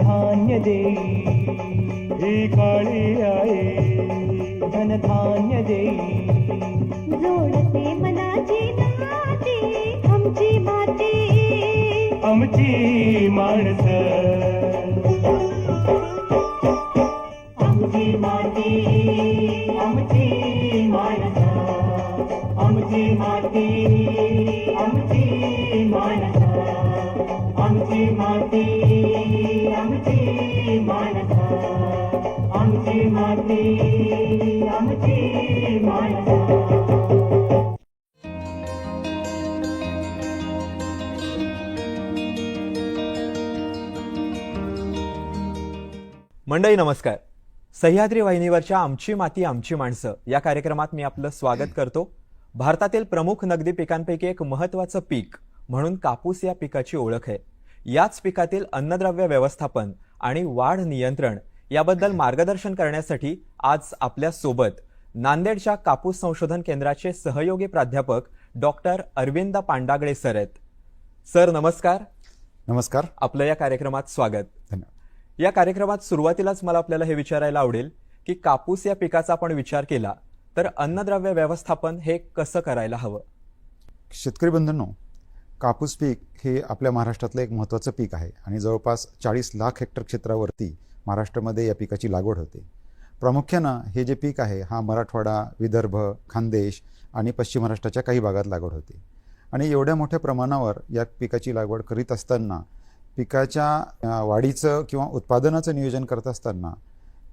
धनधान्य देई, ही काळी आई धनधान्य देई. जोडते मनाची नाती आमची माती, आमची माणसं, आमची माती, आमची माणसं, आमची माती, आमची माणसं, आमची माती, आमची माणसं, आमची माती, आमची माणसं. मंडळी नमस्कार. सह्याद्री वाहिनीवरच्या आमची माती आमची माणसं या कार्यक्रमात मी आपलं स्वागत करतो. भारतातील प्रमुख नगदी पिकांपैकी एक महत्त्वाचं पीक म्हणून कापूस या पिकाची ओळख आहे. याच पिकातील अन्नद्रव्य व्यवस्थापन आणि वाढ नियंत्रण याबद्दल मार्गदर्शन करण्यासाठी आज आपल्या सोबत नांदेडच्या कापूस संशोधन केंद्राचे सहयोगी प्राध्यापक डॉक्टर अरविंद पांडागळे सर आहेत. सर नमस्कार. नमस्कार. आपलं या कार्यक्रमात स्वागत. धन्यवाद. या कार्यक्रमात सुरुवातीलाच मला आपल्याला हे विचारायला आवडेल की कापूस या पिकाचा आपण विचार केला तर अन्नद्रव्य व्यवस्थापन हे कसं करायला हवं? शेतकरी बंधूंनो, कापूस पीक हे आपल्या महाराष्ट्रातलं एक महत्त्वाचं पीक आहे आणि जवळपास 40 लाख हेक्टर क्षेत्रावरती महाराष्ट्रामध्ये या पिकाची लागवड होते. प्रामुख्यानं हे जे पीक आहे हा मराठवाडा, विदर्भ, खानदेश आणि पश्चिम महाराष्ट्राच्या काही भागात लागवड होते. आणि एवढ्या मोठ्या प्रमाणावर या पिकाची लागवड करीत असताना पिकाच्या वाढीचं किंवा उत्पादनाचं नियोजन करत असताना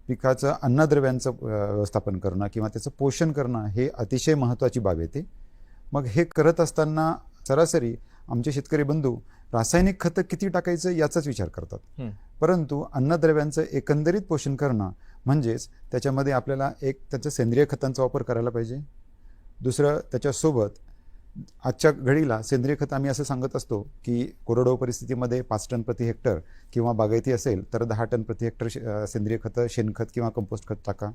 पिकाचं अन्नद्रव्यांचं व्यवस्थापन करणं किंवा त्याचं पोषण करणं हे अतिशय महत्त्वाची बाब येते. मग हे करत असताना सरासरी आमचे शेतकरी बंधू रासायनिक खतं किती टाकायचं याचाच विचार करतात. परंतु अन्नद्रव्यांचं एकंदरीत पोषण करणं म्हणजेच त्याच्यामध्ये आपल्याला एक त्याचं सेंद्रिय खतांचा वापर करायला पाहिजे. दुसरं त्याच्यासोबत आजच्या घडीला सेंद्रिय खत आम्ही असं सांगत असतो की कोरडवाहू परिस्थितीमध्ये 5 टन प्रति हेक्टर किंवा बागायती असेल तर 10 टन प्रति हेक्टर सेंद्रिय खतं, शेणखत किंवा कंपोस्ट खत टाका,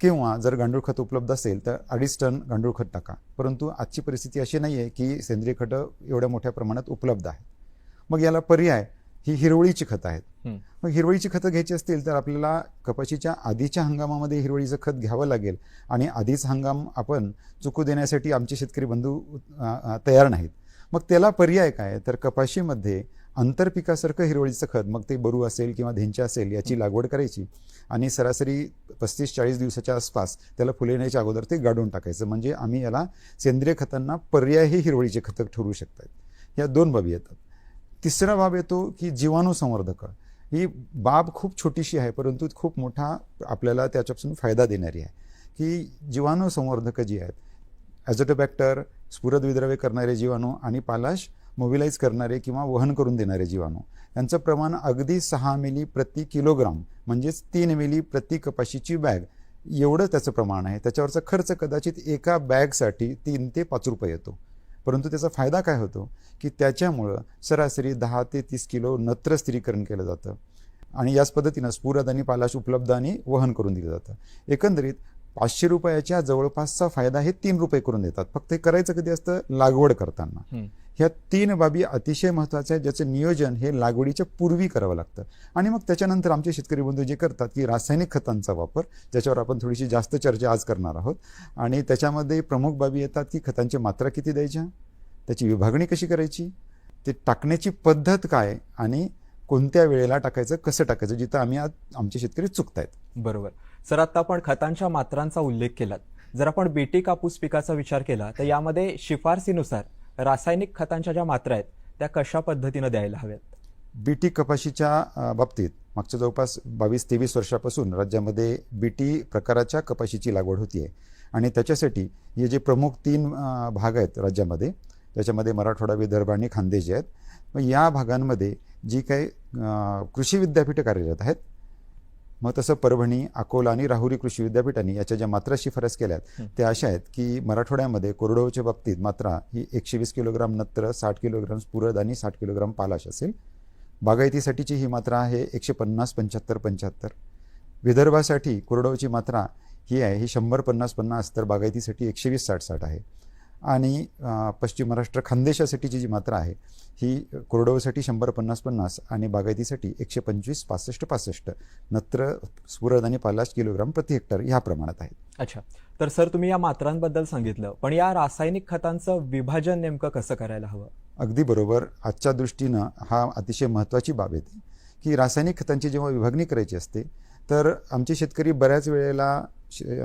किंवा जर गांडूळ खत उपलब्ध असेल तर 2.5 टन गांडूळ खत टाका. परंतु आजची परिस्थिती अशी नाही आहे की सेंद्रिय खतं एवढ्या मोठ्या प्रमाणात उपलब्ध आहेत. मग याला पर्याय ही हिरवळीची खतं आहेत. मग हिरवळीची खतं घ्यायची असतील तर आपल्याला कपाशीच्या आधीच्या हंगामामध्ये हिरवळीचं खत घ्यावं लागेल आणि आधीच हंगाम आपण चुकू देण्यासाठी आमचे शेतकरी बंधू तयार नाहीत. मग त्याला पर्याय काय तर कपाशीमध्ये आंतरपिकासारखं हिरवळीचं खत, मग ते बरू असेल किंवा धेंच्या असेल याची लागवड करायची आणि सरासरी 35-40 दिवसाच्या आसपास त्याला फुले येण्याच्या अगोदर ते गाडून टाकायचं. म्हणजे आम्ही याला सेंद्रिय खतांना पर्यायही हिरवळीचे खतं ठरवू शकतात. या 2 बाबी येतात. तिसरा बाब येतो की जीवाणू संवर्धक. ही बाब खूप छोटीशी आहे परंतु खूप मोठा आपल्याला त्याच्यापासून फायदा देणारी आहे. की जीवाणू संवर्धक जी आहेत, ॲझोटोबॅक्टर, स्फुरदविद्रव्य करणारे जीवाणू आणि पालाश मोबिलाइज करणारे किंवा वहन करून देणारे जीवाणू, यांचं प्रमाण अगदी 6 मिली प्रति किलोग्राम म्हणजेच 3 मिली प्रति कपाशीची बॅग एवढं त्याचं प्रमाण आहे. त्याच्यावरचा खर्च कदाचित एका बॅगसाठी 3 ते 5 रुपये येतो. परंतु त्याचा फायदा काय होतो की त्याच्यामुळं सरासरी 10 ते 30 किलो नत्र स्थिरीकरण केलं जातं आणि याच पद्धतीनं स्फुरद आणि पालाश उपलब्ध आणि वहन करून दिलं जातं. एकंदरीत 500 रुपयाच्या जवळपासचा फायदा हे 3 रुपये करून देतात. फक्त हे करायचं कधी असतं? लागवड करताना. ह्या 3 बाबी अतिशय महत्त्वाच्या आहेत, ज्याचं नियोजन हे लागवडीच्या पूर्वी करावं लागतं. आणि मग त्याच्यानंतर आमचे शेतकरी बंधू जे करतात की रासायनिक खतांचा वापर, ज्याच्यावर आपण थोडीशी जास्त चर्चा आज करणार आहोत. आणि त्याच्यामध्ये प्रमुख बाबी येतात की खतांची मात्रा किती द्यायच्या, त्याची विभागणी कशी करायची, ते टाकण्याची पद्धत काय आणि कोणत्या वेळेला टाकायचं, कसं टाकायचं, जिथं आम्ही आज आमचे शेतकरी चुकतायत. बरोबर. सर, आता आपण खतांच्या मात्रांचा उल्लेख केलात. जर आपण बीटी कापूस पिकाचा विचार केला तर यामध्ये शिफारसीनुसार रासायनिक खतांच्या ज्या मात्रा आहेत त्या कशा पद्धतीनं द्यायला हव्यात? बीटी कपाशीच्या बाबतीत मागच्या जवळपास 22-23 वर्षापासून राज्यामध्ये बीटी प्रकाराच्या कपाशीची लागवड होती आहे. आणि त्याच्यासाठी हे जे प्रमुख 3 भाग आहेत राज्यामध्ये, त्याच्यामध्ये मराठवाडा, विदर्भ आणि खानदेश जे आहेत, मग या भागांमध्ये जी काही कृषी विद्यापीठं कार्यरत आहेत, मग तसं परभणी, अकोला आणि राहुरी कृषी विद्यापीठांनी याच्या ज्या मात्रा शिफारस केल्यात त्या अशा आहेत की मराठवाड्यामध्ये कोरडवाहूच्या बाबतीत मात्रा ही 120 किलोग्राम नत्र, 60 किलोग्राम स्फुरद आणि 60 किलोग्राम पालाश असेल. बागायतीसाठीची ही मात्रा आहे 150, 75, 75. विदर्भासाठी कोरडवाहूची मात्रा ही आहे ही 100, 50, 50, तर बागायतीसाठी 120, 60, 60 आहे. आणि पश्चिम महाराष्ट्र खानदेशासाठीची जी मात्रा आहे ही कोरडवाहूसाठी 100-50-50 आणि बागायतीसाठी 125 65-65 नत्र, स्फुरद आणि पालाश किलोग्राम प्रति हेक्टर ह्या प्रमाणात आहेत. अच्छा, तर सर तुम्ही या मात्रांबद्दल सांगितलं, पण या रासायनिक खतांचं विभाजन नेमकं कसं करायला हवं? अगदी बरोबर. आजच्या दृष्टीनं हा अतिशय महत्त्वाची बाब येते की रासायनिक खतांची जेव्हा विभागणी करायची असते तर आमचे शेतकरी बऱ्याच वेळेला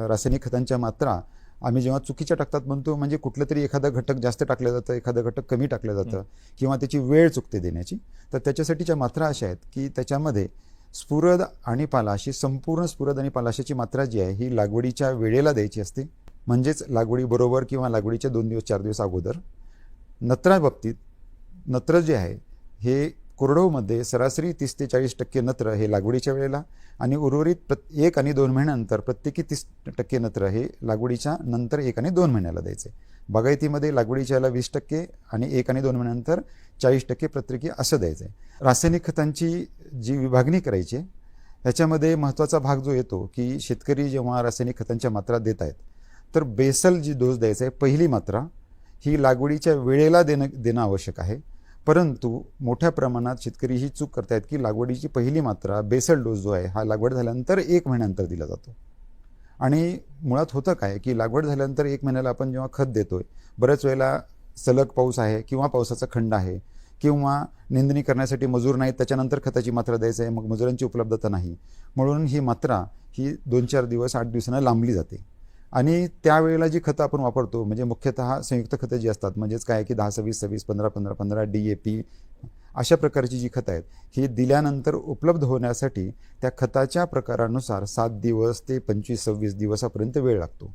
रासायनिक खतांच्या मात्रा आम्ही जेव्हा चुकीच्या टाकतात म्हणतो, म्हणजे कुठलं तरी एखादं घटक जास्त टाकलं जातं, एखादं घटक कमी टाकलं जातं किंवा त्याची वेळ चुकते देण्याची. तर त्याच्यासाठीच्या मात्रा अशा आहेत की त्याच्यामध्ये स्फुरद आणि पालाश ही संपूर्ण स्फुरद आणि पालाशाची मात्रा जी आहे ही लागवडीच्या वेळेला द्यायची असते, म्हणजेच लागवडीबरोबर किंवा लागवडीच्या 2 दिवस 4 दिवस अगोदर. नत्रा बाबतीत नत्र जे आहे हे कोरडवाहूमध्ये सरासरी 30 ते 40% नत्र हे लागवडीच्या वेळेला आणि उर्वरित 1 आणि 2 महिन्यानंतर प्रत्येकी 30% नत्र हे लागवडीच्या नंतर 1 आणि 2 महिन्याला द्यायचे. बागायतीमध्ये लागवडीच्या वेळेला 20% आणि 1 आणि 2 महिन्यानंतर 40% प्रत्येकी असं द्यायचं आहे. रासायनिक खतांची जी विभागणी करायची आहे त्याच्यामध्ये महत्त्वाचा भाग जो येतो की शेतकरी जेव्हा रासायनिक खतांच्या मात्रा देत आहेत तर बेसल जी डोस द्यायचा आहे पहिली मात्रा ही लागवडीच्या वेळेला देणं आवश्यक आहे. परंतु मोठ्या प्रमाणात शेतकरी ही चूक करतायत की लागवडीची पहिली मात्रा बेसल डोस जो आहे हा लागवड झाल्यानंतर 1 महिन्यानंतर दिला जातो. आणि मुळात होतं काय की लागवड झाल्यानंतर 1 महिन्याला आपण जेव्हा खत देतोय, बऱ्याच वेळेला सलग पाऊस आहे किंवा पावसाचा खंड आहे किंवा निंदणी करण्यासाठी मजूर नाहीत, त्याच्यानंतर खताची मात्रा द्यायची आहे, मग मजुरांची उपलब्धता नाही, म्हणून ही मात्रा ही 2-4 दिवस 8 दिवसांना लांबली जाते. आणि त्यावेळेला जी खतं आपण वापरतो म्हणजे मुख्यतः संयुक्त खतं जी असतात, म्हणजेच काय की 10-26-26 15-15-15 DAP अशा प्रकारची जी खतं आहेत ही दिल्यानंतर उपलब्ध होण्यासाठी त्या खताच्या प्रकारानुसार 7 दिवस ते 25-26 दिवसापर्यंत वेळ लागतो.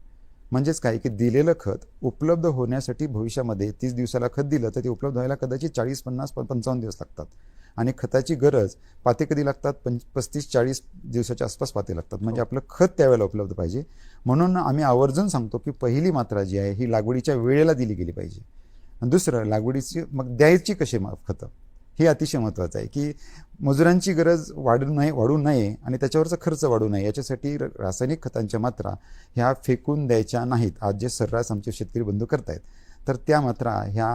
म्हणजेच काय की दिलेलं खत उपलब्ध होण्यासाठी भविष्यामध्ये 30 दिवसाला खत दिलं तर ते उपलब्ध व्हायला कदाचित 40-50-55 दिवस लागतात. आणि खताची गरज पाते कधी लागतात 35-40 दिवसाच्या आसपास पाते लागतात. म्हणजे आपलं खत त्यावेळेला उपलब्ध पाहिजे. म्हणून आम्ही आवर्जून सांगतो की पहिली मात्रा जी आहे ही लागवडीच्या वेळेला दिली गेली पाहिजे. आणि दुसरं लागवडीची मग द्यायची कशी खतं हे अतिशय महत्त्वाचं आहे की मजुरांची गरज वाढू नये आणि त्याच्यावरचा खर्च वाढू नये याच्यासाठी रासायनिक खतांच्या मात्रा ह्या फेकून द्यायच्या नाहीत. आज जे सर्रास आमचे शेतकरी बंधू करतायत तर त्या मात्रा ह्या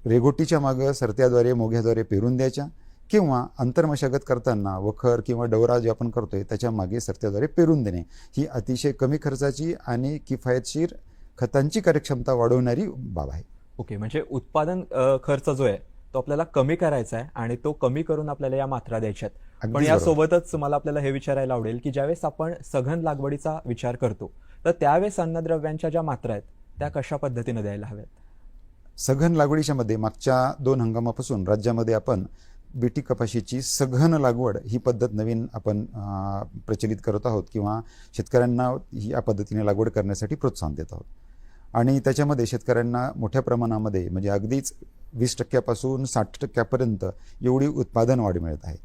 रेघोटीच्या मागं सरत्याद्वारे मोघ्याद्वारे पेरून द्यायच्या किंवा अंतर्मशागत करताना वखर किंवा डवरा जे आपण करतोय त्याच्या मागे सरत्याद्वारे पेरून देणे ही अतिशय कमी खर्चाची आणि किफायतशीर खतांची कार्यक्षमता वाढवणारी बाब आहे. ओके, म्हणजे उत्पादन खर्च जो आहे तो आपल्याला कमी करायचा आहे आणि तो कमी करून आपल्याला या मात्रा द्यायच्या आहेत. पण यासोबतच मला आपल्याला हे विचारायला आवडेल की ज्यावेळेस आपण सघन लागवडीचा विचार करतो तर त्यावेळेस अन्नद्रव्यांच्या ज्या मात्रा आहेत त्या कशा पद्धतीने द्यायला हव्यात? सघन लागवडीच्या मध्ये मागच्या 2 हंगामापासून राज्यामध्ये आपण बीटी कपाशीची सघन लागवड ही पद्धत नवीन आपण प्रचलित करत आहोत किंवा शेतकऱ्यांना ही या पद्धतीने लागवड करण्यासाठी प्रोत्साहन देत आहोत. आणि त्याच्यामध्ये शेतकऱ्यांना मोठ्या प्रमाणामध्ये म्हणजे अगदीच 20% 60% एवढी उत्पादन वाढ मिळत आहे.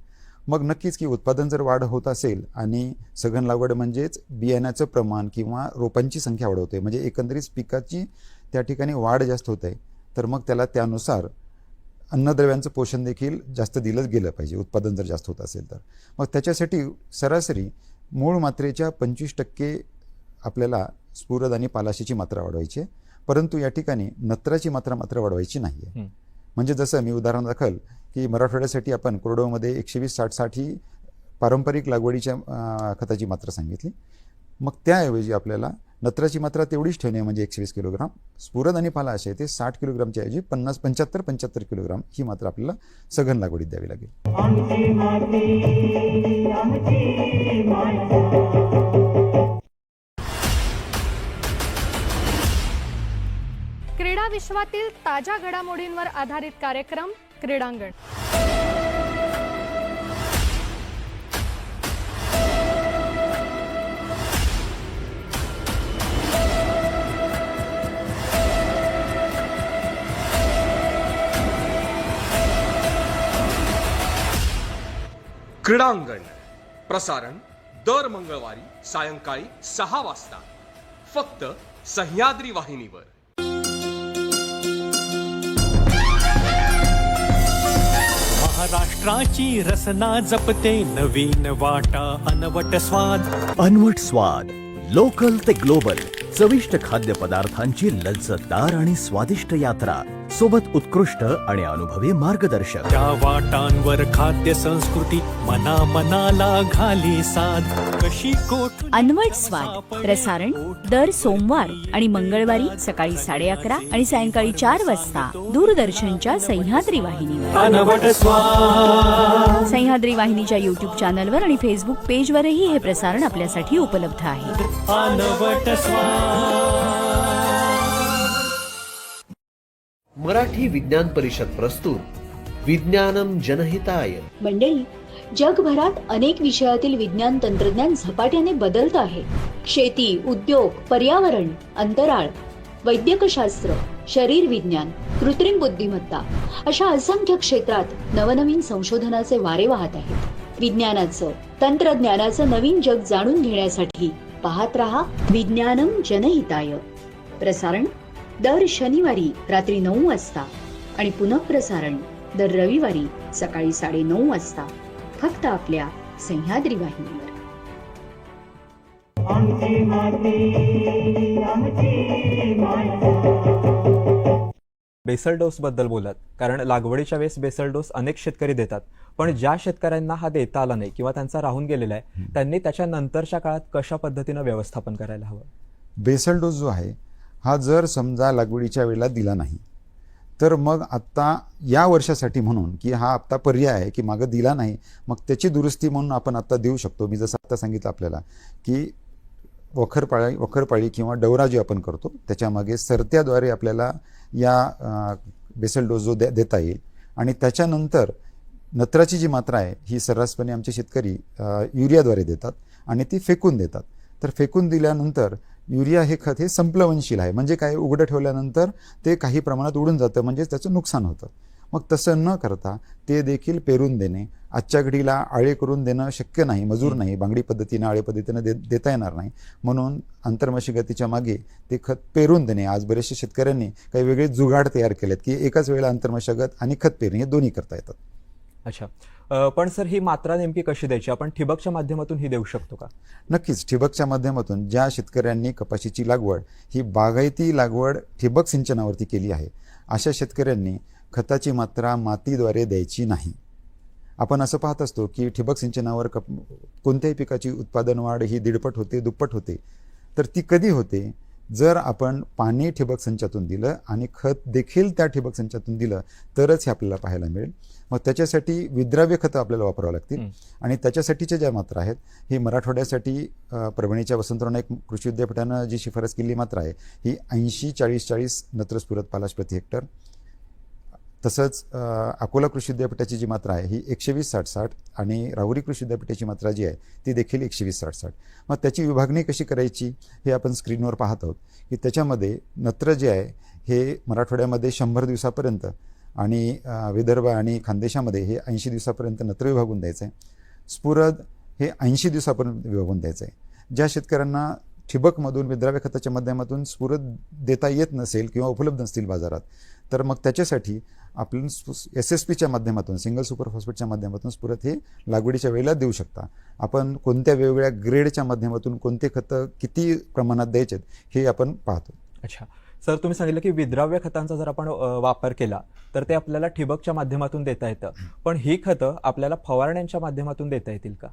मग नक्कीच की उत्पादन जर वाढ होत असेल आणि सघन लागवड म्हणजेच बियाण्याचं प्रमाण किंवा रोपांची संख्या वाढवते म्हणजे एकंदरीत पिकाची त्या ठिकाणी वाढ जास्त होत आहे तर मग त्याला त्यानुसार अन्नद्रव्यांचं पोषण देखील जास्त दिलं गेलं पाहिजे उत्पादन जर जास्त होत असेल तर. मग त्याच्यासाठी सरासरी मूळ मात्रेच्या 25% आपल्याला स्फुरद आणि पालाशीची मात्रा वाढवायची आहे. परंतु या ठिकाणी नत्राची मात्रा मात्र वाढवायची नाही आहे. म्हणजे जसं मी उदाहरण दाखल की मराठवाड्यासाठी आपण कोरडवाहूमध्ये 120-60-60 ही पारंपरिक लागवडीच्या खताची मात्रा सांगितली. मग त्याऐवजी आपल्याला नत्राची मात्रा तेवढीच ठेवणे म्हणजे 120 किलोग्राम, स्फुरद आणि पालाश आहे ते 60 किलोग्रामच्या ऐवजी 75 किलोग्राम ही मात्रा आपल्याला सघन लागवडीत द्यावी लागेल. आमची माती आमची माणसं. क्रीडा विश्वातील ताज्या घडामोडींवर आधारित कार्यक्रम क्रीडांगण. क्रीडांगण प्रसारण दर मंगळवारी सायंकाळी 6 वाजता फक्त सह्याद्री वाहिनीवर. महाराष्ट्राची रसना जपते नवीन वाटा अनवट स्वाद. अनवट स्वाद लोकल ते ग्लोबल चविष्ट खाद्यपदार्थांची लज्जतदार आणि स्वादिष्ट यात्रा, सोबत उत्कृष्ट आणि अनुभवी मार्गदर्शक. त्या वाटांवर खाद्य संस्कृती मना मनाला घाली साध कशी कोठ अनवट स्वाद प्रसारण दर सोमवार आणि मंगळवारी सकाळी 11:30 आणि सायंकाळी 4 वाजता दूरदर्शनच्या सह्याद्री वाहिनीवर. अनवट स्वाद. सह्याद्री वाहिनीच्या YouTube चॅनलवर आणि फेसबुक पेजवरही हे प्रसारण आपल्यासाठी उपलब्ध आहे. अनवट स्वाद. मराठी विज्ञान परिषद प्रस्तुत विज्ञानम जनहिताय. मंडळी, जगभरात अनेक विषयातील विज्ञान तंत्रज्ञान झपाट्याने बदलत आहे. शेती, उद्योग, पर्यावरण, अंतराळ, वैद्यकशास्त्र, शरीर विज्ञान, कृत्रिम बुद्धिमत्ता अशा असंख्य क्षेत्रात नवनवीन संशोधनाचे वारे वाहत आहेत. विज्ञानाचं, तंत्रज्ञानाचं नवीन जग जाणून घेण्यासाठी पाहत रहा विज्ञानम जनहिताय. प्रसारण दर शनिवारी रात्री 9 वाजता आणि पुनःप्रसारण दर रविवारी सकाळी 9:30 वाजता फक्त आपल्या सह्याद्री वाहिनीवर. आमची माती आमची माणसं. बेसल डोस बद्दल बोलात, कारण लागवडीच्या वेळेस बेसल डोस अनेक शेतकरी देतात, पण ज्या शेतकऱ्यांना हा देता आला नाही किंवा त्यांचा राहून गेलेला आहे त्यांनी त्याच्या नंतरच्या काळात कशा पद्धतीनं व्यवस्थापन करायला हवं? बेसल डोस जो आहे हा जर समजा लागवडीच्या वेळेला दिला नाही तर मग आत्ता या वर्षासाठी म्हणून की हा आत्ता पर्याय आहे की मागं दिला नाही, मग त्याची दुरुस्ती म्हणून आपण आत्ता देऊ शकतो. मी जसं आत्ता सांगितलं आपल्याला की वखरपाळी किंवा डवरा जे आपण करतो त्याच्यामागे सरत्याद्वारे आपल्याला या बेसल डोस जो देता येईल. आणि त्याच्यानंतर नत्राची जी मात्रा आहे ही सर्रासपणे आमचे शेतकरी युरियाद्वारे देतात आणि ती फेकून देतात. तर फेकून दिल्यानंतर युरिया हे खत हे संप्लवनशील आहे, म्हणजे काय, उघडं ठेवल्यानंतर ते काही प्रमाणात उडून जातं, म्हणजेच त्याचं नुकसान होतं. मग तसं न करता ते देखील पेरून देणे. आजच्या घडीला आळे करून देणं शक्य नाही, मजूर नाही, बांगडी पद्धतीनं आळे पद्धतीनं देता येणार नाही, म्हणून आंतरमशागतीच्या मागे ते खत पेरून देणे. आज बरेचशा शेतकऱ्यांनी काही वेगळे जुगाड तयार केलेत की एकाच वेळेला आंतरमशागत आणि खत पेरणी हे दोन्ही करता येतात. अच्छा, पण सर ही मात्रा नेमकी कशी द्यायची? आपण ठिबकच्या माध्यमातून ही देऊ शकतो का? नक्कीच, ठिबकच्या माध्यमातून ज्या शेतकऱ्यांनी कपाशीची लागवड ही बागायती लागवड ठिबक सिंचनावरती केली आहे अशा शेतकऱ्यांनी खताची मात्रा मातीद्वारे द्यायची नाही. आपण असं पाहत असतो की ठिबक सिंचनावर कोणत्याही पिकाची उत्पादन वाढ ही 1.5 होते, 2 होते. तर ती कधी होते? जर आपण पाणी ठिबक संचातून दिलं आणि खत देखील त्या ठिबक संचातून दिलं तरच हे आपल्याला पाहायला मिळेल. मग त्याच्यासाठी विद्राव्य खतं आपल्याला वापरावं लागतील आणि त्याच्यासाठीच्या ज्या मात्रा आहेत ही मराठवाड्यासाठी परभणीच्या वसंतराव नाईक कृषी विद्यापीठानं जी शिफारस केलेली मात्रा आहे ही 80-40-40 नत्रस्फुरद पालाश प्रति हेक्टर. तसंच अकोला कृषी विद्यापीठाची जी मात्रा आहे ही 120-60-60 आणि राहुरी कृषी विद्यापीठाची मात्रा जी आहे ती देखील 120-60-60. मग त्याची विभागणी कशी करायची हे आपण स्क्रीनवर पाहत आहोत की त्याच्यामध्ये नत्र जे आहे हे मराठवाड्यामध्ये 100 दिवसापर्यंत आणि विदर्भ आणि खानदेशामध्ये हे 80 दिवसापर्यंत नत्र विभागून द्यायचं आहे. स्फुरद हे 80 दिवसापर्यंत विभागून द्यायचं आहे. ज्या शेतकऱ्यांना ठिबकमधून विद्राव्य खताच्या माध्यमातून स्फुरद देता येत नसेल किंवा उपलब्ध नसतील बाजारात तर मग त्याच्यासाठी आपण SSPच्या माध्यमातून सिंगल सुपर फॉस्फेटच्या माध्यमातून स्फुरद हे लागवडीच्या वेळेला देऊ शकता. आपण कोणत्या वेगवेगळ्या ग्रेडच्या माध्यमातून कोणते खतं किती प्रमाणात द्यायचे हे आपण पाहतो. अच्छा सर, तुम्ही सांगितलं की विद्राव्य खतांचा जर आपण वापर केला तर ते आपल्याला ठिबकच्या माध्यमातून देता येतं, पण ही खतं आपल्याला फवारण्यांच्या माध्यमातून देता येतील का?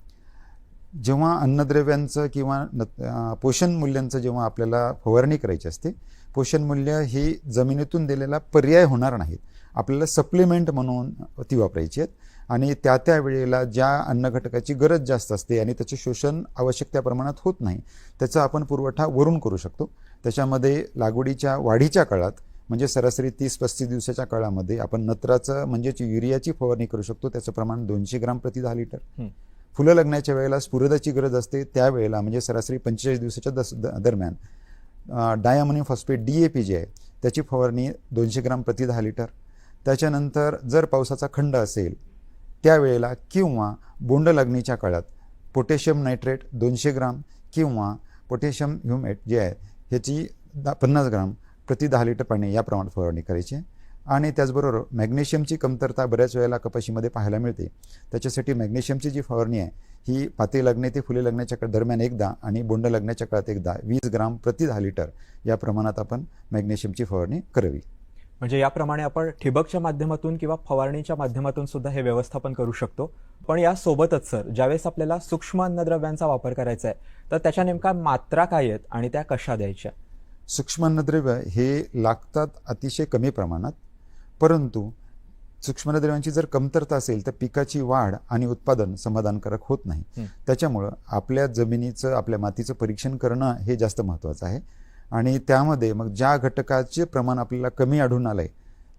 जेव्हा अन्नद्रव्यांचं किंवा पोषण मूल्यांचं जेव्हा आपल्याला फवारणी करायची असते, पोषण मूल्य ही जमिनीतून दिलेला पर्याय होणार नाहीत, आपल्याला सप्लिमेंट म्हणून ती वापरायची आहेत. आणि त्या वेळेला ज्या अन्न घटकाची गरज जास्त असते आणि त्याचे शोषण आवश्यक त्या प्रमाणात होत नाही त्याचा आपण पुरवठा वरून करू शकतो. त्याच्यामध्ये लागवडीच्या वाढीच्या काळात म्हणजे सरासरी 30-35 दिवसाच्या काळामध्ये आपण नत्राचं म्हणजेच युरियाची फवारणी करू शकतो. त्याचं प्रमाण 200 ग्राम प्रति 10 लिटर. फुलं लागण्याच्या वेळेला स्फुरदाची गरज असते त्यावेळेला म्हणजे सरासरी 45 दिवसाच्या दरम्यान डायअमोनियम फॉस्फेट DAP जे आहे त्याची फवारणी 200 ग्राम प्रति 10 लिटर. त्याच्यानंतर जर पावसाचा खंड असेल त्यावेळेला किंवा बोंड लागणीच्या काळात पोटॅशियम नायट्रेट 200 ग्राम किंवा पोटॅशियम ह्युमेट जे आहे ह्याची 50 ग्राम प्रति 10 लिटर पाणी या प्रमाणात फवारणी करायची. आणि त्याचबरोबर मॅग्नेशियमची कमतरता बऱ्याच वेळेला कपाशीमध्ये पाहायला मिळते. त्याच्यासाठी मॅग्नेशियमची जी फवारणी आहे ही पाते लागणे ते फुले लागण्याच्या दरम्यान एकदा आणि बोंड लागण्याच्या काळात एकदा 20 ग्राम प्रति 10 लिटर या प्रमाणात आपण मॅग्नेशियमची फवारणी करावी. म्हणजे याप्रमाणे आपण ठिबकच्या माध्यमातून किंवा फवारणीच्या माध्यमातून सुद्धा हे व्यवस्थापन करू शकतो. पण यासोबतच सर, ज्यावेळेस आपल्याला सूक्ष्म अन्नद्रव्यांचा वापर करायचा आहे तर त्याच्या नेमका मात्रा काय आहेत आणि त्या कशा द्यायच्या? सूक्ष्म अन्नद्रव्य हे लागतात अतिशय कमी प्रमाणात, परंतु सूक्ष्म अन्नद्रव्यांची जर कमतरता असेल तर पिकाची वाढ आणि उत्पादन समाधानकारक होत नाही. त्याच्यामुळं आपल्या जमिनीचं, आपल्या मातीचं परीक्षण करणं हे जास्त महत्त्वाचं आहे. आणि त्यामध्ये मग ज्या घटकाचे प्रमाण आपल्याला कमी आढळून आलं आहे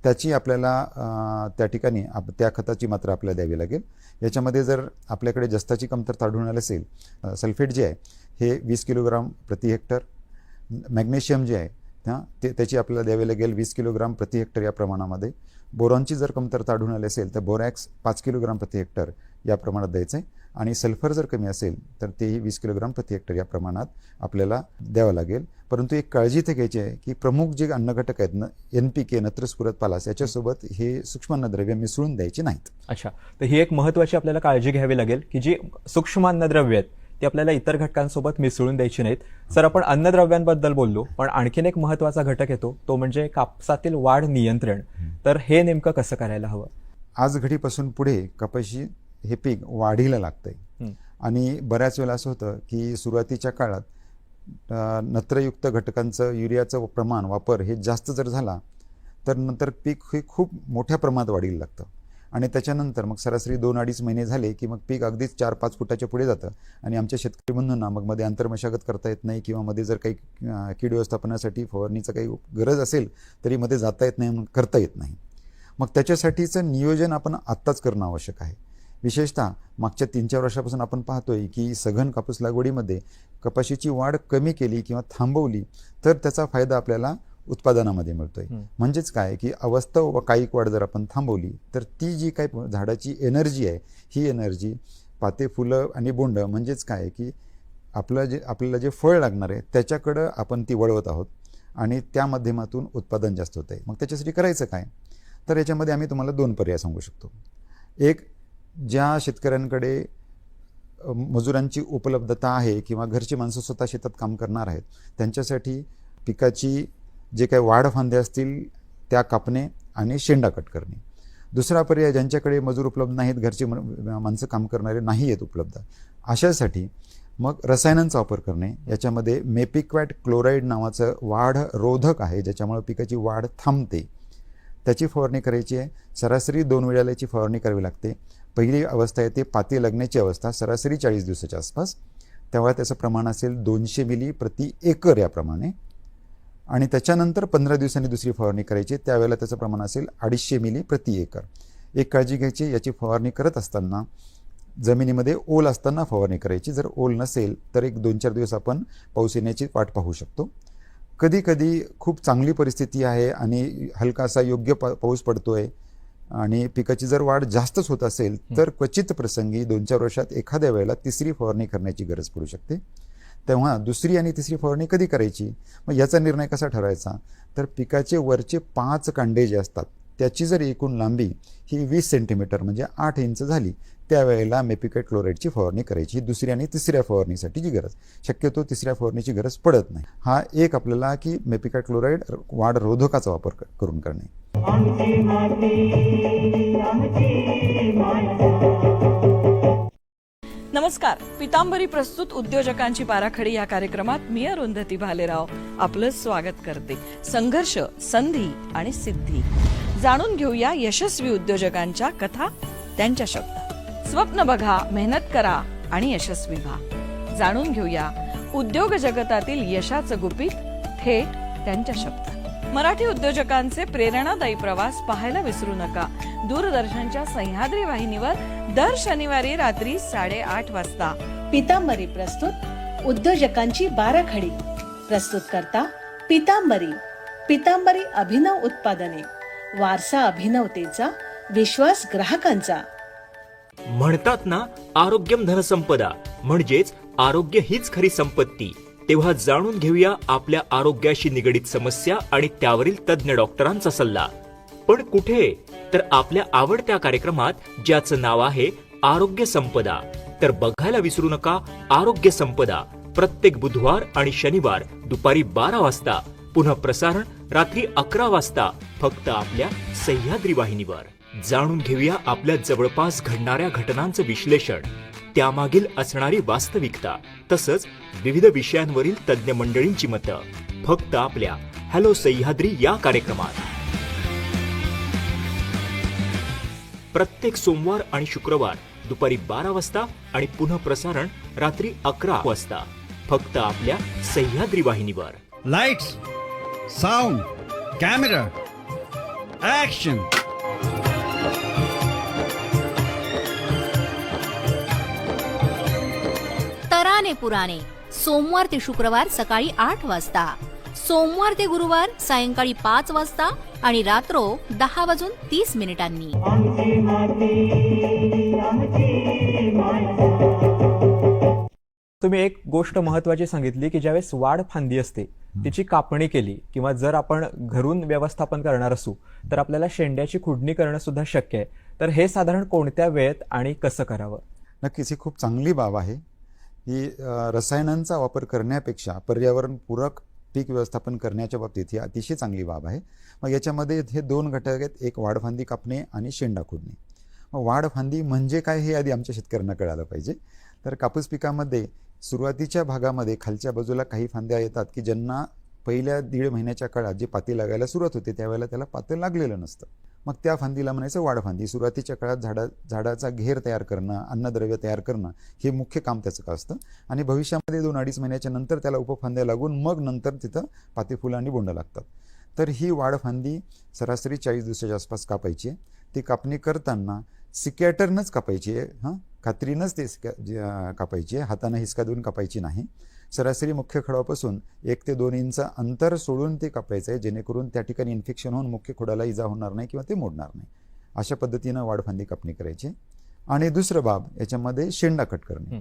त्याची आपल्याला त्या ठिकाणी त्या खताची मात्रा आपल्याला द्यावी लागेल. याच्यामध्ये जर आपल्याकडे जस्ताची कमतरता आढळून आली असेल, सल्फेट जे आहे हे 20 किलोग्राम प्रति हेक्टर, मॅग्नेशियम जे आहे त्याची आपल्याला द्यावी लागेल 20 किलोग्राम प्रति हेक्टर या प्रमाणामध्ये. बोरॉनची जर कमतरता आढळून आली असेल तर बोरॅक्स 5 किलोग्राम प्रति हेक्टर या प्रमाणात द्यायचं आहे. आणि सल्फर जर कमी असेल तर तेही 20 किलोग्राम प्रति हेक्टर या प्रमाणात आपल्याला द्यावं लागेल. परंतु एक काळजी इथे घ्यायची आहे की प्रमुख जे अन्नघटक आहेत NPK, नत्र, स्फुरद, पालास याच्यासोबत हे सूक्ष्म अन्नद्रव्य मिसळून द्यायची नाहीत. अच्छा, तर ही एक महत्त्वाची आपल्याला काळजी घ्यावी लागेल की जी सूक्ष्म अन्नद्रव्य आहेत ती आपल्याला इतर घटकांसोबत मिसळून द्यायची नाहीत. सर, आपण अन्नद्रव्यांबद्दल बोललो, पण आणखीन एक महत्त्वाचा घटक येतो तो म्हणजे कापसातील वाढ नियंत्रण. तर हे नेमकं कसं करायला हवं? आज घडीपासून पुढे कपाशी हे पीक वाढीला लागतंय आणि बऱ्याच वेळेला असं होतं की सुरुवातीच्या काळात नत्रयुक्त घटकांचं, युरियाचं प्रमाण वापर हे जास्त जर झाला तर नंतर पीक हे खूप मोठ्या प्रमाणात वाढीला लागतं. आणि त्याच्यानंतर मग सरासरी 2-2.5 महिने झाले की मग पीक अगदीच 4-5 फुटाच्या पुढे जातं. आणि आमच्या शेतकरी बंधूंना मग मध्ये आंतरमशागत करता येत नाही किंवा मध्ये जर काही कीड व्यवस्थापनासाठी फवारणीचं काही गरज असेल तरी मध्ये जाता येत नाही, करता येत नाही. मग त्याच्यासाठीचं नियोजन आपण आत्ताच करणं आवश्यक आहे. विशेषतः मागच्या 3-4 वर्षापासून आपण पाहतोय की सघन कापूस लागवडीमध्ये कपाशीची वाढ कमी केली किंवा थांबवली तर त्याचा फायदा आपल्याला उत्पादनामध्ये मिळतोय. म्हणजेच काय की अवास्तव व कायिक वाढ जर आपण थांबवली तर ती जी काही झाडाची एनर्जी आहे ही एनर्जी पाते, फुलं आणि बोंड म्हणजेच काय की आपल्याला जे फळ लागणार आहे त्याच्याकडं आपण ती वळवत आहोत आणि त्या माध्यमातून उत्पादन जास्त होत आहे. मग त्याच्यासाठी करायचं काय? तर याच्यामध्ये आम्ही तुम्हाला 2 पर्याय सांगू शकतो. एक, ज्या शेतकऱ्यांकडे मजुरांची उपलब्धता आहे किंवा घरची माणसं स्वतः शेतात काम करणार आहेत त्यांच्यासाठी पिकाची जे काही वाढ फांद्या असतील त्या कापणे आणि शेंडा कट करणे. दुसरा पर्याय, ज्यांच्याकडे मजूर उपलब्ध नाहीत, घरची माणसं काम करणारे नाही आहेत उपलब्ध, अशासाठी मग रसायनांचा वापर करणे. याच्यामध्ये मेपिक्वॅट क्लोराईड नावाचं वाढ रोधक आहे ज्याच्यामुळे पिकाची वाढ थांबते. त्याची फवारणी करायची आहे. सरासरी 2 वेळेला याची फवारणी करावी लागते. पहिली अवस्था येते पाती लागण्याची अवस्था, सरासरी 40 दिवसाच्या आसपास. तेव्हा त्याचं प्रमाण असेल 200 मिली प्रति एकर याप्रमाणे. आणि त्याच्यानंतर 15 दिवसांनी दुसरी फवारणी करायची, त्यावेळेला त्याचं प्रमाण असेल 250 मिली प्रति एकर. एक काळजी घ्यायची, याची फवारणी करत असताना जमिनीमध्ये ओल असताना फवारणी करायची. जर ओल नसेल तर एक 2-4 दिवस आपण पाऊस येण्याची वाट पाहू शकतो. कधी कधी खूप चांगली परिस्थिती आहे आणि हलकासा योग्य पाऊस पडतोय आणि पिकाची जर वाढ जास्तच होत असेल तर क्वचित प्रसंगी 2-4 वर्षात एखाद्या वेळेला तिसरी फवारणी करण्याची गरज पडू शकते. तेव्हा दुसरी आणि तिसरी फवारणी कधी करायची? मग याचा निर्णय कसा ठरवायचा? तर पिकाचे वरचे 5 कांडे जे असतात त्याची जर एकूण लांबी ही 20 सेंटीमीटर म्हणजे 8 इंच झाली त्यावेळेला मेपिक्वॅट क्लोराईडची फवारणी करायची. दुसरी आणि तिसऱ्या फवारणीसाठीची गरज, शक्यतो तिसऱ्या फवारणीची गरज पडत नाही. हा एक आपल्याला की मेपिक्वॅट क्लोराईड वाढ रोधकाचा वापर करून करणे. आमची माती आमची माणसं. नमस्कार. पितांबरी प्रस्तुत उद्योजकांची बाराखडी या कार्यक्रमात मी अरुंधती भालेराव आपलं स्वागत करते. संघर्ष, संधी आणि सिद्धी जाणून घेऊया यशस्वी उद्योजकांच्या कथा, त्यांच्या शब्दात. स्वप्न बघा, मेहनत करा आणि यशस्वी व्हा. जाणून घेऊया उद्योग जगतातील यशाचं गुपित थेट त्यांच्या शब्दात. मराठी उद्योजकांचे प्रेरणादायी प्रवास पाहायला विसरू नका. दूरदर्शनच्या सह्याद्री वाहिनीवर दर शनिवारी रात्री 8:30 वाजता. पितांबरी प्रस्तुत उद्योजकांची बाराखडी. प्रस्तुत करता पितांबरी. पितांबरी अभिनव उत्पादने, वारसा अभिनवतेचा, विश्वास ग्राहकांचा. म्हणतात ना, आरोग्यम धनसंपदा, म्हणजेच आरोग्य हीच खरी संपत्ती. तेव्हा जाणून घेऊया आपल्या आरोग्याशी निगडीत समस्या आणि त्यावरील तज्ञ डॉक्टरांचा सल्ला. पण कुठे? तर आपल्या आवडत्या कार्यक्रमात, ज्याचं नाव आहे आरोग्य संपदा. तर बघायला विसरू नका आरोग्य संपदा, प्रत्येक बुधवार आणि शनिवार दुपारी 12 वाजता. पुन्हा प्रसारण रात्री 11 वाजता, फक्त आपल्या सह्याद्री वाहिनीवर. जाणून घेऊया आपल्या जवळपास घडणाऱ्या घटनांचं विश्लेषण, त्यामागील असणारी वास्तविकता, तसंच विविध विषयांवरील तज्ज्ञ मंडळींची मतं, फक्त आपल्या हॅलो सह्याद्री या कार्यक्रमात. प्रत्येक सोमवार आणि शुक्रवार दुपारी 12 वाजता आणि पुन्हा प्रसारण रात्री 11 वाजता, फक्त आपल्या सह्याद्री वाहिनीवर. Lights, sound, camera, action. तराने पुराणे सोमवार ते शुक्रवार सकाळी 8 वाजता, सोमवार ते गुरुवार सायंकाळी 5 वाजता आणि रात्र 10:30 आमची माती आमची माणसं. तुम्ही एक गोष्ट महत्वाची सांगितली की ज्यावेळेस वाढ फांदी असते तिची कापणी केली किंवा जर आपण घरून व्यवस्थापन करणार असू तर आपल्याला शेंड्याची खुडणी करणं सुद्धा शक्य आहे. तर हे साधारण कोणत्या वेळेत आणि कसं करावं? नक्कीच ही खूप चांगली बाब आहे की रसायनांचा वापर करण्यापेक्षा पर्यावरणपूरक पीक व्यवस्थापन करण्याच्या बाबतीत ही अतिशय चांगली बाब आहे. मग याच्यामध्ये हे 2 घटक आहेत, एक वाढफांदी कापणे आणि शेंडा खोडणे. मग वाढफांदी म्हणजे काय हे आधी आमच्या शेतकऱ्यांना कळालं पाहिजे. तर कापूस पिकामध्ये सुरुवातीच्या भागामध्ये खालच्या बाजूला काही फांद्या येतात की ज्यांना पहिल्या 1.5 महिन्याच्या काळात जे पाती लागायला सुरुवात होते त्यावेळेला त्याला पातं लागलेलं नसतं. मग त्या फांदीला म्हणायचं वाढफांदी. सुरुवातीच्या काळात झाडाचा घेर तयार करणं, अन्नद्रव्य तयार करणं हे मुख्य काम त्याचं असतं आणि भविष्यामध्ये 2-2.5 महिन्याच्या नंतर त्याला उपफांद्या लागून मग नंतर तिथं पाती फुलं आणि बोंड लागतात. तर ही वाढफांदी सरासरी 40 दिवसाच्या आसपास कापायची आहे. ती कापणी करताना सिकॅटरनंच कापायची आहे, कात्रीनंच ते कापायची आहे, हाताने हिसका देऊन कापायची नाही. सरासरी मुख्य खडापासून 1 ते 2 इंच अंतर सोडून ते कापायचं आहे, जेणेकरून त्या ठिकाणी इन्फेक्शन होऊन मुख्य खोडाला इजा होणार नाही किंवा ते मोडणार नाही. अशा पद्धतीनं वाढफांदी कापणी करायची. आणि दुसरं बाब याच्यामध्ये शेंडा कट करणे.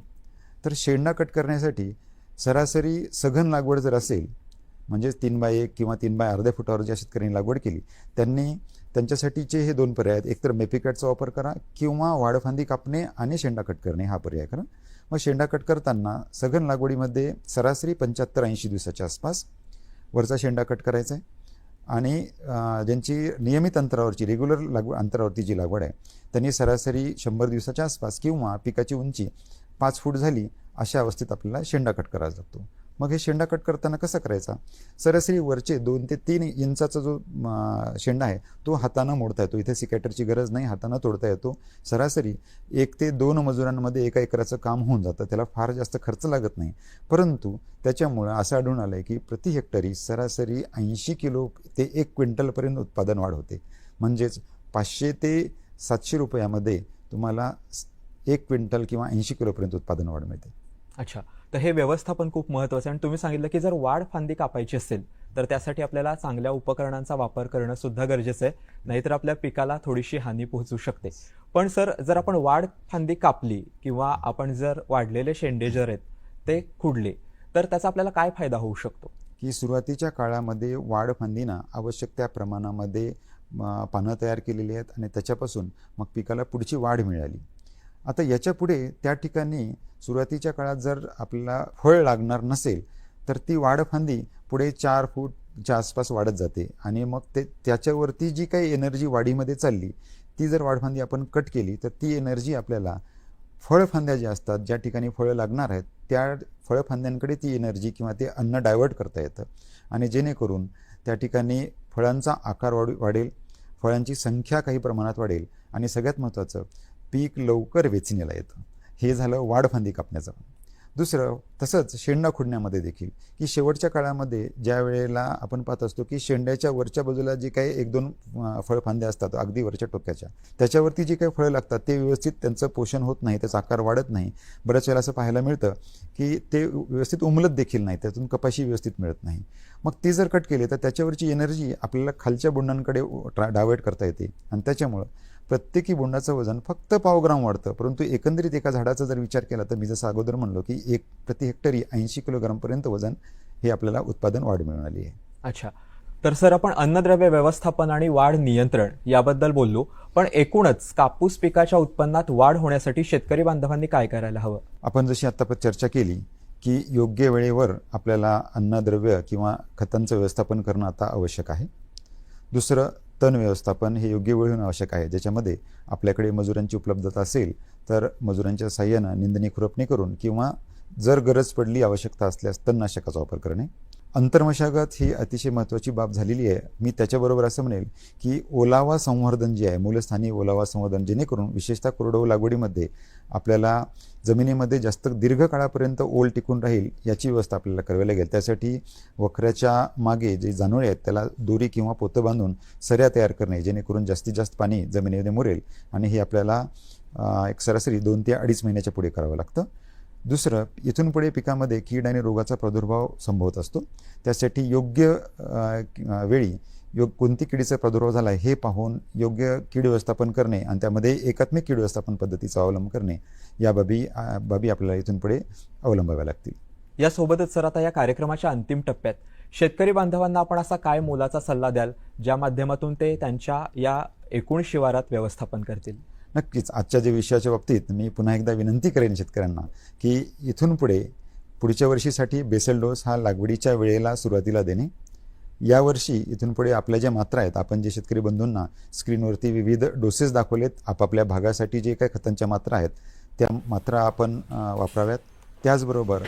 तर शेंडा कट करण्यासाठी सरासरी सघन लागवड जर असेल म्हणजे 3x1 किंवा 3x अर्ध्या फुटावर ज्या शेतकऱ्यांनी लागवड केली त्यांच्यासाठीचे हे 2 पर्याय आहेत. एकतर मेपिकॅटचा वापर करा किंवा वाढफांदी कापणे आणि शेंडा कट करणे हा पर्याय करा. मग शेंडा कट करताना सघन लागवडीमध्ये सरासरी 75-80 दिवसाच्या आसपास वरचा शेंडा कट करायचा आहे आणि ज्यांची नियमित अंतरावरची रेग्युलर अंतरावरती जी लागवड आहे त्यांनी सरासरी 100 दिवसाच्या आसपास किंवा पिकाची उंची 5 फूट झाली अशा अवस्थेत आपल्याला शेंडा कट करावा लागतो. मग हे शेंडा कट करताना कसं करायचा? सरासरी वरचे 2 ते 3 इंचाचा जो शेंडा आहे तो हातानं मोडता येतो. इथे सिकॅटरची गरज नाही, हातानं तोडता येतो. सरासरी 1 ते 2 मजुरांमध्ये 1 एकराचं काम होऊन जातं. त्याला फार जास्त खर्च लागत नाही. परंतु त्याच्यामुळं असं आढळून आलं आहे की प्रति हेक्टरी सरासरी 80 किलो ते 1 क्विंटलपर्यंत उत्पादन वाढ होते. म्हणजेच 500 ते 700 रुपयामध्ये तुम्हाला 1 क्विंटल किंवा 80 किलोपर्यंत उत्पादन वाढ मिळते. अच्छा, तर हे व्यवस्थापन खूप महत्त्वाचं आहे. आणि तुम्ही सांगितलं की जर वाढ फांदी कापायची असेल तर त्यासाठी आपल्याला चांगल्या उपकरणांचा वापर करणं सुद्धा गरजेचं आहे, नाहीतर आपल्या पिकाला थोडीशी हानी पोहोचू शकते. पण सर, जर आपण वाढ फांदी कापली किंवा आपण जर वाढलेले शेंडे जर आहेत ते खुडले तर त्याचा आपल्याला काय फायदा होऊ शकतो? की सुरुवातीच्या काळामध्ये वाढ फांदीनं आवश्यक त्या प्रमाणामध्ये पानं तयार केलेली आहेत आणि त्याच्यापासून मग पिकाला पुढची वाढ मिळाली. आता याच्या पुढे त्या ठिकाणी सुरुवातीच्या काळात जर आपल्याला फळ लागणार नसेल तर ती वाढ फांदी पुढे 4 फूटच्या आसपास वाढत जाते आणि मग त्याच्यावरती जी काही एनर्जी वाढीमध्ये चालली ती जर वाढफांदी आपण कट केली तर ती एनर्जी आपल्याला फळफांद्या ज्या असतात ज्या ठिकाणी फळं लागणार आहेत त्या फळफांद्यांकडे ती एनर्जी किंवा ते अन्न डायव्हर्ट करता येतं आणि जेणेकरून त्या ठिकाणी फळांचा आकार वाढेल, फळांची संख्या काही प्रमाणात वाढेल आणि सगळ्यात महत्त्वाचं पीक लवकर वेचणीला येतं. हे झालं वाढफांदी कापण्याचं. दुसरं तसंच शेंडा खुडण्यामध्ये देखील की शेवटच्या काळामध्ये ज्या वेळेला आपण पाहत असतो की शेंड्याच्या वरच्या बाजूला जे काही 1-2 फळफांद्या असतात अगदी वरच्या टोक्याच्या त्याच्यावरती जी काही फळं लागतात ते व्यवस्थित त्यांचं पोषण होत नाही, त्याचा आकार वाढत नाही. बऱ्याच वेळेला असं पाहायला मिळतं की ते व्यवस्थित उमलत देखील नाही, त्यातून कपाशी व्यवस्थित मिळत नाही. मग ती जर कट केली तर त्याच्यावरची एनर्जी आपल्याला खालच्या बोंडांकडे डायव्हर्ट करता येते आणि त्याच्यामुळं प्रत्येकी बोंडाचं वजन फक्त 0.5 ग्राम वाढतं. परंतु एकंदरीत एका झाडाचा जर विचार केला तर मी जसं अगोदर म्हणलो की प्रति हेक्टरी 80 किलोग्रामपर्यंत वजन हे आपल्याला उत्पादन वाढ मिळून आली आहे. अच्छा, तर सर, आपण अन्नद्रव्य व्यवस्थापन आणि वाढ नियंत्रण याबद्दल बोललो, पण एकूणच कापूस पिकाच्या उत्पन्नात वाढ होण्यासाठी शेतकरी बांधवांनी काय करायला हवं? आपण जशी आता चर्चा केली की योग्य वेळेवर आपल्याला अन्नद्रव्य किंवा खतांचं व्यवस्थापन करणं आता आवश्यक आहे. दुसरं, तण व्यवस्थापन हे योग्य वेळेहून आवश्यक आहे, ज्याच्यामध्ये आपल्याकडे मजुरांची उपलब्धता असेल तर मजुरांच्या साह्यानं निंदणी खुरपणी करून किंवा जर गरज पडली, आवश्यकता असल्यास तणनाशकाचा वापर करणे. अंतर्मशागत ही अतिशय महत्त्वाची बाब झालेली आहे. मी त्याच्याबरोबर असं म्हणेल की ओलावा संवर्धन जे आहे, मूलस्थानी ओलावा संवर्धन, जेणेकरून विशेषतः कोरडवाहू लागवडीमध्ये आपल्याला जमिनीमध्ये जास्त दीर्घ काळापर्यंत ओल टिकून राहील याची व्यवस्था आपल्याला करावी लागेल. त्यासाठी वखऱ्याच्या मागे जे जानोळे आहेत त्याला दोरी किंवा पोतं बांधून सऱ्या तयार करणे, जेणेकरून जास्तीत जास्त पाणी जमिनीमध्ये मुरेल, आणि हे आपल्याला एक सरासरी 2 ते 2.5 महिन्याच्या पुढे करावं लागतं. दुसरं, इथून पुढे पिकामध्ये कीड आणि रोगाचा प्रादुर्भाव संभवत असतो. त्यासाठी योग्य वेळी कोणती किडीचा प्रादुर्भाव झाला आहे हे पाहून योग्य कीड व्यवस्थापन करणे आणि त्यामध्ये एकात्मिक कीड व्यवस्थापन पद्धतीचा अवलंब करणे, या बाबी आपल्याला इथून पुढे अवलंबाव्या लागतील. यासोबतच सर, आता या कार्यक्रमाच्या अंतिम टप्प्यात शेतकरी बांधवांना आपण असा काय मोलाचा सल्ला द्याल ज्या माध्यमातून ते त्यांच्या या एकूण शिवारात व्यवस्थापन करतील? नक्कीच आजच्या जे विषयाच्या बाबतीत मी पुन्हा एकदा विनंती करेन शेतकऱ्यांना की इथून पुढच्या वर्षीसाठी बेसल डोस हा लागवडीच्या वेळेला सुरुवातीला देणे. यावर्षी इथून पुढे आपल्या ज्या मात्रा आहेत, आपण जे शेतकरी बंधूंना स्क्रीनवरती विविध डोसेस दाखवलेत, आपापल्या भागासाठी जे काही खतांच्या मात्रा आहेत त्या मात्रा आपण वापराव्यात. त्याचबरोबर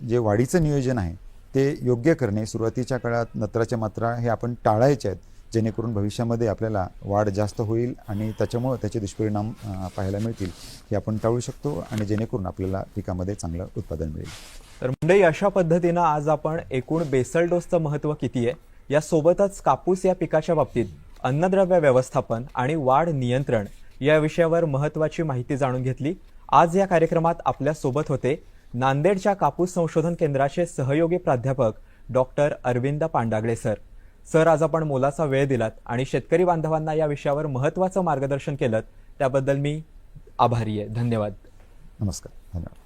जे वाढीचं नियोजन आहे ते योग्य करणे. सुरुवातीच्या काळात नत्राच्या मात्रा हे आपण टाळायच्या आहेत, जेणेकरून भविष्यामध्ये आपल्याला वाढ जास्त होईल आणि त्याच्यामुळं त्याचे दुष्परिणाम पाहायला मिळतील, हे आपण टाळू शकतो आणि जेणेकरून आपल्याला पिकामध्ये चांगलं उत्पादन मिळेल. तर मंडळी, अशा पद्धतीनं आज आपण एकूण बेसल डोसचं महत्त्व किती आहे यासोबतच कापूस या पिकाच्या बाबतीत अन्नद्रव्य व्यवस्थापन आणि वाढ नियंत्रण या विषयावर महत्त्वाची माहिती जाणून घेतली. आज या कार्यक्रमात आपल्या सोबत होते नांदेडच्या कापूस संशोधन केंद्राचे सहयोगी प्राध्यापक doctor Arvind Pandagale sir. Sir, आज आपण मोलाचा वेळ दिलात आणि शेतकरी बांधवांना या विषयावर महत्त्वाचं मार्गदर्शन केलं, त्याबद्दल मी आभारी आहे. धन्यवाद. नमस्कार. धन्यवाद.